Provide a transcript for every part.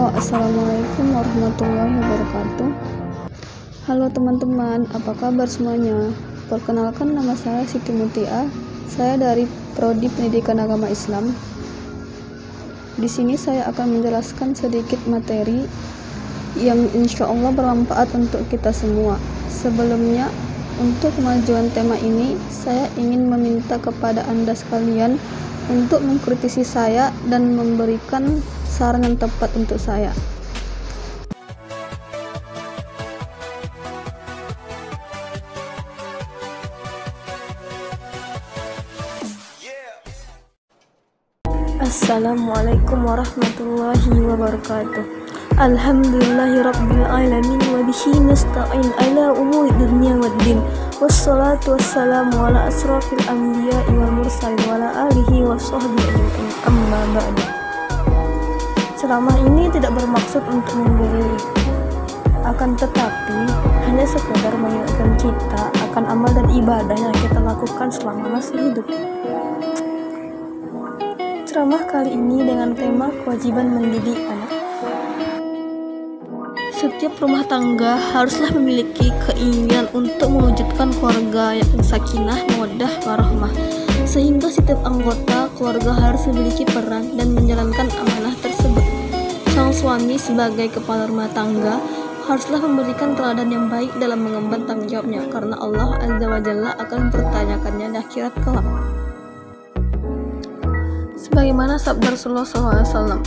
Assalamualaikum warahmatullahi wabarakatuh. Halo teman-teman, apa kabar semuanya? Perkenalkan, nama saya Siti Mutia. Saya dari Prodi Pendidikan Agama Islam. Di sini saya akan menjelaskan sedikit materi yang insya Allah bermanfaat untuk kita semua. Sebelumnya, untuk kemajuan tema ini, saya ingin meminta kepada Anda sekalian untuk mengkritisi saya dan memberikan saran yang tepat untuk saya. Assalamualaikum warahmatullahi wabarakatuh. Alhamdulillahirabbil alamin wa bihi nasta'in ala umuri dunya waddin. Wassalatu wassalamu ala asrafil anbiya'i wal mursalin wa ala alihi wa sahbihi ajma'in. Amma ba'du. Ceramah ini tidak bermaksud untuk menggurui, akan tetapi hanya sekedar mengingatkan kita akan amal dan ibadah yang kita lakukan selama masih hidup. Ceramah kali ini dengan tema kewajiban mendidik anak. Setiap rumah tangga haruslah memiliki keinginan untuk mewujudkan keluarga yang sakinah, mawaddah, warahmah, sehingga setiap anggota keluarga harus memiliki peran dan menjalankan amanah tersebut. Sang suami sebagai kepala rumah tangga haruslah memberikan teladan yang baik dalam mengemban tanggung jawabnya, karena Allah Azza wa Jalla akan mempertanyakannya di akhirat kelak. Sebagaimana sabda Rasulullah SAW,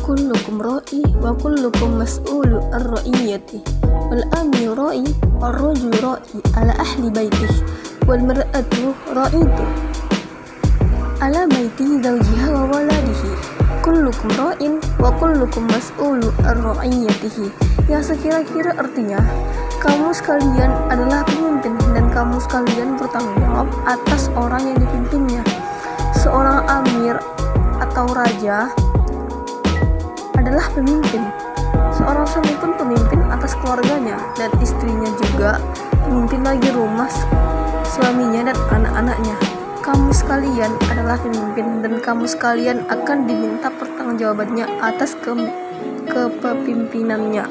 kullukum ra'i wa kullukum mas'ulu ar-ra'iyati wal amiru ra'i ar-rajulu ra'i ala ahli baitih wal mar'atu ra'itu ala baiti zawjiha wa waladihi kullukum ra'in wa kullukum mas'ulu ar-ra'iyatihi, yang sekira-kira artinya kamu sekalian adalah pemimpin dan kamu sekalian bertanggung jawab atas orang yang dipimpinnya. Seorang amir atau raja adalah pemimpin. Seorang suami pun pemimpin atas keluarganya, dan istrinya juga pemimpin bagi rumah suaminya dan anak-anaknya. Kamu sekalian adalah pemimpin dan kamu sekalian akan diminta pertanggungjawabannya atas kepemimpinannya.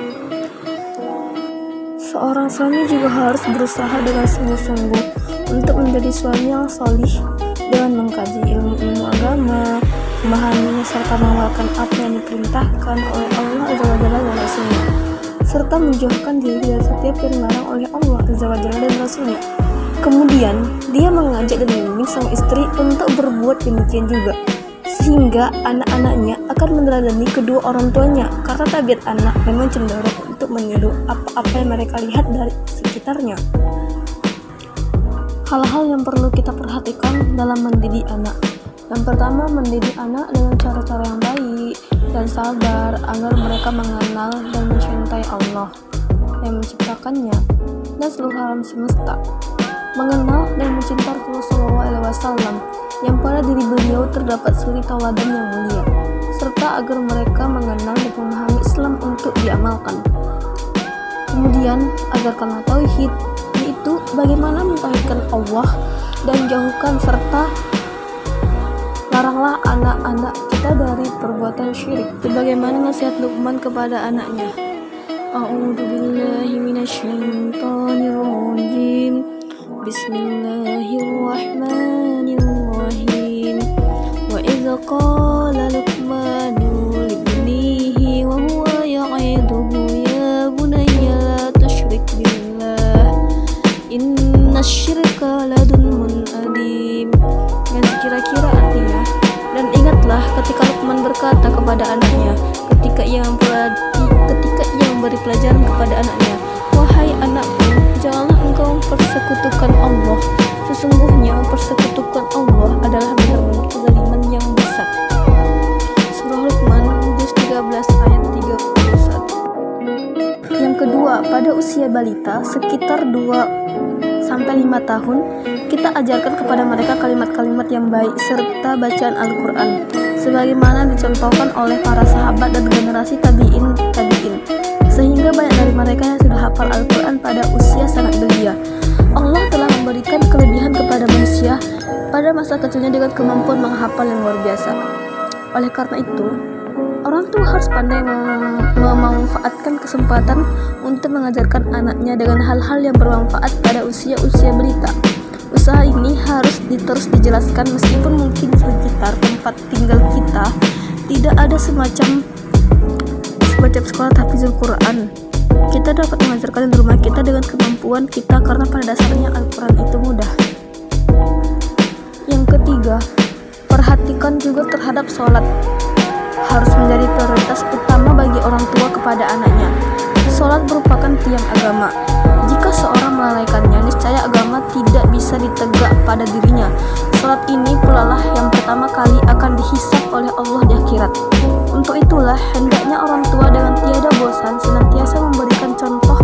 Seorang suami juga harus berusaha dengan sungguh-sungguh untuk menjadi suami yang salih, dengan mengkaji ilmu-ilmu agama, memahaminya serta mengamalkan apa yang diperintahkan oleh Allah Azza wa Jalla dan Rasulnya, serta menjauhkan diri dari setiap yang dilarang oleh Allah Azza wa Jalla dan Rasulnya. Kemudian dia mengajak dan membimbing sang istri untuk berbuat demikian juga, sehingga anak-anaknya akan meneladani kedua orang tuanya, karena tabiat anak memang cenderung untuk meniru apa-apa yang mereka lihat dari sekitarnya. Hal-hal yang perlu kita perhatikan dalam mendidik anak. Yang pertama, mendidik anak dengan cara-cara yang baik dan sabar agar mereka mengenal dan mencintai Allah yang menciptakannya dan seluruh alam semesta. Mengenal dan mencintai Rasulullah SAW yang pada diri beliau terdapat suri tauladan yang mulia, serta agar mereka mengenal dan memahami Islam untuk diamalkan. Kemudian, ajarkanlah tauhid, yaitu bagaimana mentauhidkan Allah dan jauhkan serta laranglah anak-anak kita dari perbuatan syirik. Sebagaimana nasihat Luqman kepada anaknya, A'udzu billahi minasyaitonir rajim. Bismillahirrahmanirrahim. Wa idza qala Luqmanu libnihi wa huwa ya'iduhu ya bunayya la tusyrik billah innasyirka ladulmun adim, yang sekira-kira artinya, dan ingatlah ketika Luqman berkata kepada anaknya ketika ia memberi pelajaran kepada anaknya, wahai anakku, janganlah engkau mempersekutukan Allah, sesungguhnya mempersekutukan Allah adalah benar-benar kezaliman yang besar. Surah Luqman juz 13 ayat 31. Yang kedua, pada usia balita sekitar 2-5 tahun, kita ajarkan kepada mereka kalimat-kalimat yang baik serta bacaan Al-Quran, sebagaimana dicontohkan oleh para sahabat dan generasi tabi'in, sehingga banyak dari mereka yang sudah hafal Al-Quran pada usia sangat belia. Allah telah memberikan kelebihan kepada manusia pada masa kecilnya dengan kemampuan menghafal yang luar biasa. Oleh karena itu, Orang tua harus pandai memanfaatkan kesempatan untuk mengajarkan anaknya dengan hal-hal yang bermanfaat pada usia-usia balita. Usaha ini harus terus dijelaskan meskipun mungkin sekitar tempat tinggal kita tidak ada semacam sekolah tahfizul Quran. Kita dapat mengajarkan di rumah kita dengan kemampuan kita karena pada dasarnya Al-Quran itu mudah. Yang ketiga, perhatikan juga terhadap sholat. Harus menjadi prioritas utama bagi orang tua kepada anaknya. Sholat merupakan tiang agama. Jika seorang melalaikannya, niscaya agama tidak bisa ditegak pada dirinya. Sholat ini pula lah yang pertama kali akan dihisab oleh Allah di akhirat. Untuk itulah, hendaknya orang tua dengan tiada bosan senantiasa memberikan contoh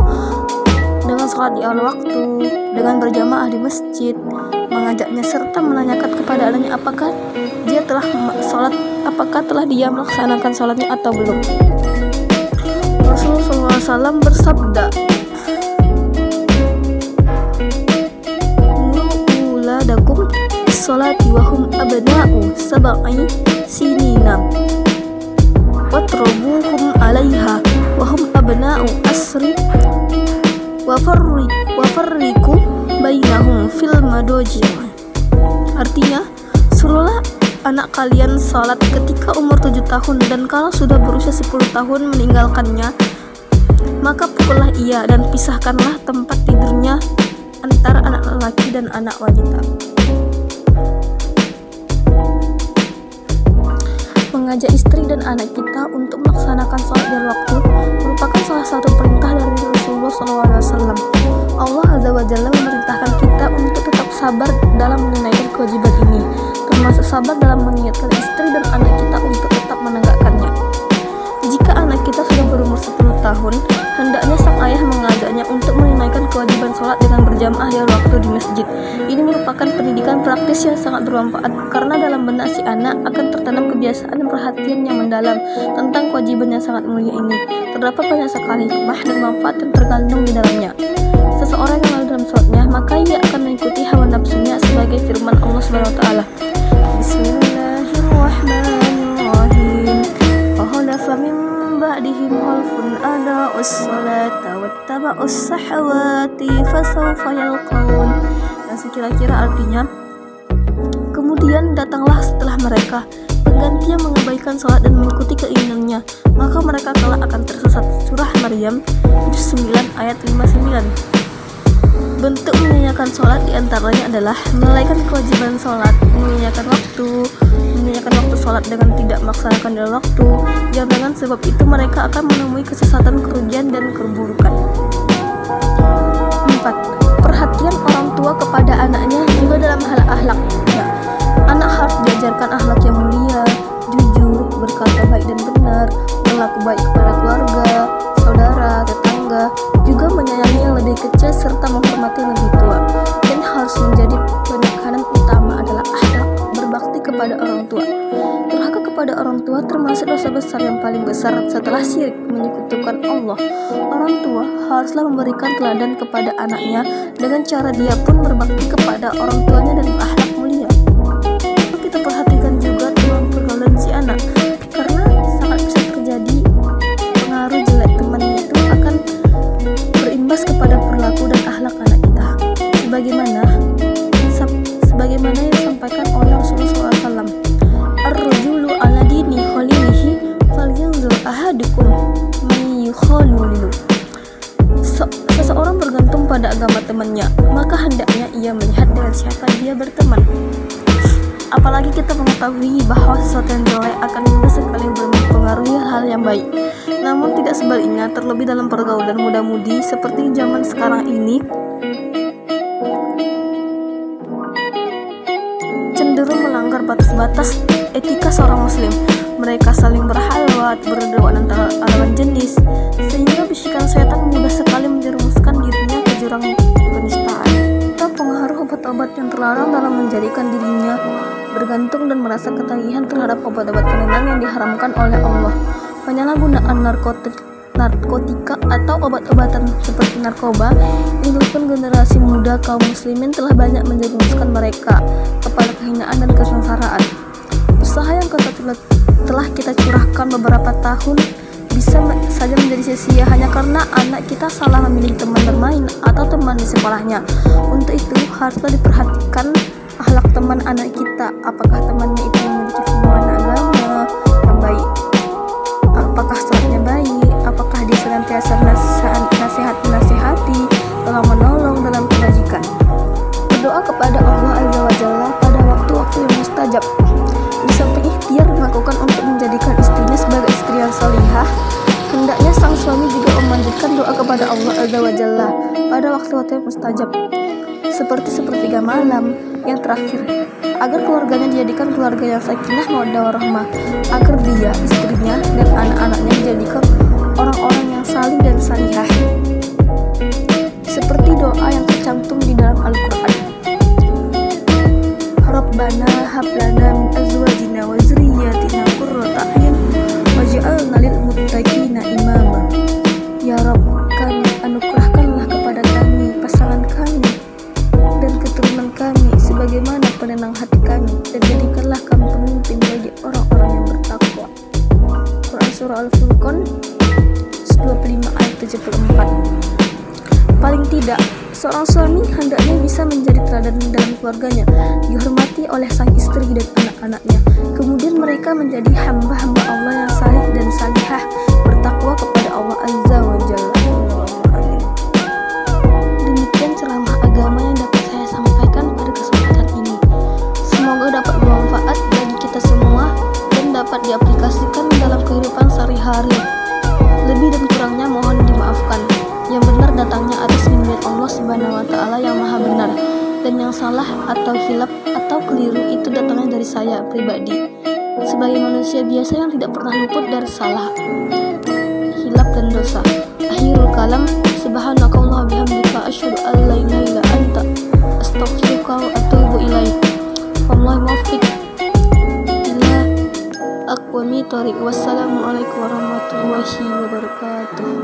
dengan sholat di awal waktu, dengan berjamaah di masjid, mengajaknya serta menanyakan kepada anaknya apakah dia telah sholat, apakah telah dia melaksanakan sholatnya atau belum. Rasulullah SAW bersabda, "Muladakum sholati wahum abna'u sab'i sinina, watrabuhum alaiha wahum abna'u asri, wafarriku bainahum fil madoji." Artinya, suruhlah anak kalian salat ketika umur 7 tahun dan kalau sudah berusia 10 tahun meninggalkannya, maka pukullah ia dan pisahkanlah tempat tidurnya antara anak lelaki dan anak wanita. Mengajak istri dan anak kita untuk melaksanakan sholat di waktu merupakan salah satu perintah dari Rasulullah SAW. Allah Azza wa Jalla memerintahkan kita untuk tetap sabar dalam menunaikan kewajiban ini, termasuk sabar dalam mengingatkan istri dan anak kita untuk tetap menegakkannya. Jika anak kita sudah berumur 10 tahun, hendaknya sang ayah mengajaknya untuk menunaikan kewajiban sholat dengan berjamaah di waktu di masjid. Ini merupakan pendidikan praktis yang sangat bermanfaat karena dalam benak si anak akan tertanam kebiasaan dan perhatian yang mendalam tentang kewajiban yang sangat mulia ini. Terdapat banyak sekali hikmah dan manfaat yang terkandung di dalamnya. Seseorang yang lalai dalam sholatnya, maka ia akan mengikuti hawa nafsunya sebagai firman Allah SWT. Bismillahirrahmanirrahim. Fahalafa min ba'dihim khalfun ada'us sholata wattaba'us sahawati fasawfa yalqaun. Yang kira-kira artinya, kemudian datanglah setelah mereka pengganti yang mengabaikan sholat dan mengikuti keinginannya, maka mereka kelak akan tersesat. Surah Maryam 9 ayat 59. Bentuk menyanyiakan sholat diantaranya adalah melalaikan kewajiban sholat, menyanyiakan waktu sholat dengan tidak melaksanakan dalam waktu, yang dengan sebab itu mereka akan menemui kesesatan, kerugian, dan keburukan. 4. Perhatian orang tua kepada anaknya juga dalam hal akhlak. Anak harus diajarkan akhlak yang mulia, jujur, berkata baik dan benar, berlaku baik kepada keluarga, saudara, tetangga, juga menyayangi yang lebih kecil serta menghormati yang lebih tua. Dan harus menjadi penekanan utama adalah akhlak berbakti kepada orang tua. Durhaka kepada orang tua termasuk dosa besar yang paling besar setelah syirik, menyekutukan Allah. Orang tua haruslah memberikan teladan kepada anaknya dengan cara dia pun berbakti kepada orang tuanya dan akhlak mulia. Kita perhatikan juga tentang pergaulan si anak, karena sangat bisa terjadi pengaruh jelek temannya itu akan berimbas kepada perilaku dan akhlak anak kita. Sebagaimana yang disampaikan oleh Rasulullah SAW, "Ar-rajulu ala dini khalilihi falyanzur ahadukum man yukhalilu." Seseorang bergantung pada agama temannya, maka hendaknya ia melihat dengan siapa dia berteman. Apalagi kita mengetahui bahwa sesuatu yang jelek akan mudah sekali mempengaruhi hal yang baik. Namun tidak sebaliknya, terlebih dalam pergaulan muda-mudi seperti zaman sekarang ini, cenderung melanggar batas-batas etika seorang muslim. Mereka saling berhalwat, berduaan antara lawan jenis, sehingga bisikan setan mudah sekali menjerumuskan dirinya ke jurang penistaan. Atau pengaruh obat-obat yang terlarang dalam menjadikan dirinya bergantung dan merasa ketagihan terhadap obat-obat penenang yang diharamkan oleh Allah. Penyalahgunaan narkotika atau obat-obatan seperti narkoba menyebabkan generasi muda kaum muslimin telah banyak menjerumuskan mereka kepada kehinaan dan kesengsaraan. Usaha yang telah kita curahkan beberapa tahun bisa saja menjadi sia-sia hanya karena anak kita salah memilih teman bermain atau teman di sekolahnya. Untuk itu haruslah diperhatikan akhlak teman anak kita. Apakah temannya itu memiliki pemahaman agama yang baik? Apakah sholatnya baik? Apakah dia senantiasa menasihati, telah menolong dalam kebajikan? Berdoa kepada Allah Azza wa Jalla pada waktu-waktu yang mustajab. Di samping ikhtiar dilakukan untuk menjadikan istrinya sebagai istri yang salihah, hendaknya sang suami juga memanjatkan doa kepada Allah Azza wa Jalla pada waktu-waktu yang mustajab, seperti sepertiga malam. Yang terakhir, agar keluarganya dijadikan keluarga yang sakinah mawaddah warahmah, agar dia, istrinya, dan anak-anaknya dijadikan orang-orang yang salih dan salihah, seperti doa yang tercantum di dalam Al-Quran. Rabbana hab lana min azwajina wa zurriyyatina qurrata a'yun waj'alna lil muttaqina imama. Ya Rabb, kami anugerahkanlah kepada kami pasangan kami dan keturunan kami sebagaimana penenang hati kami, dan jadikanlah kami pemimpin bagi orang-orang yang bertakwa. Quran Surah Al-Furqan 25 ayat 74. Paling tidak, seorang suami hendaknya bisa menjadi teladan dalam keluarganya, dihormati oleh sang istri dan anak-anaknya. Kemudian mereka menjadi hamba-hamba Allah yang salih dan salihah, bertakwa kepada Allah Azza wa Jalla. Demikian ceramah agama yang dapat saya sampaikan pada kesempatan ini. Semoga dapat bermanfaat bagi kita semua dan dapat diaplikasikan dalam kehidupan sehari-hari. Lebih dan kurangnya mohon dimaafkan. Yang benar datangnya atas bimbingan Allah Subhanahu wa Ta'ala yang maha benar, dan yang salah atau hilaf atau keliru itu datangnya dari saya pribadi sebagai manusia biasa yang tidak pernah luput dari salah, hilaf dan dosa. Akhirul kalam, subhanakallah bihamdika asyhadu an la ilaha illa anta astaghfiruka wa atubu ilaik. Wallahi muwaffiq ila aqwamit thoriq. Wassalamualaikum warahmatullahi wabarakatuh.